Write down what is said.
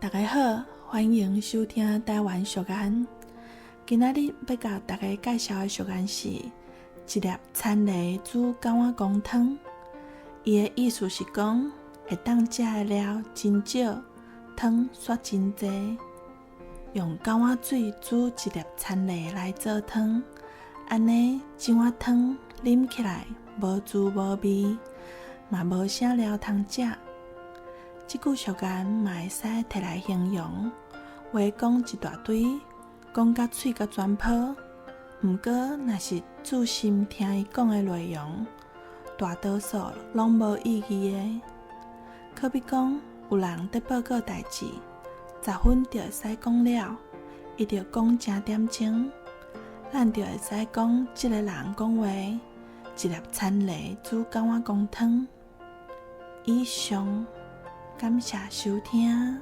大家好，欢迎收听台湾俗言。今仔日要甲大家介绍的俗言是一粒田螺煮狗仔公汤。伊的意思是讲，会当食的料真少，汤却真济。用狗仔水煮一粒田螺来做汤，安尼一碗汤啉起来无滋无味，嘛无啥料通食。这句俗言嘛会使摕来形容，话讲一大堆，讲甲嘴甲全泡。毋过，若是注心听伊讲的内容，大多数拢无意义的。可比讲，有人在报告代志，10分就会使讲了，伊就讲真点钟，咱就会使讲这个人讲话，一粒田螺煮狗仔公汤。以上。感谢收听。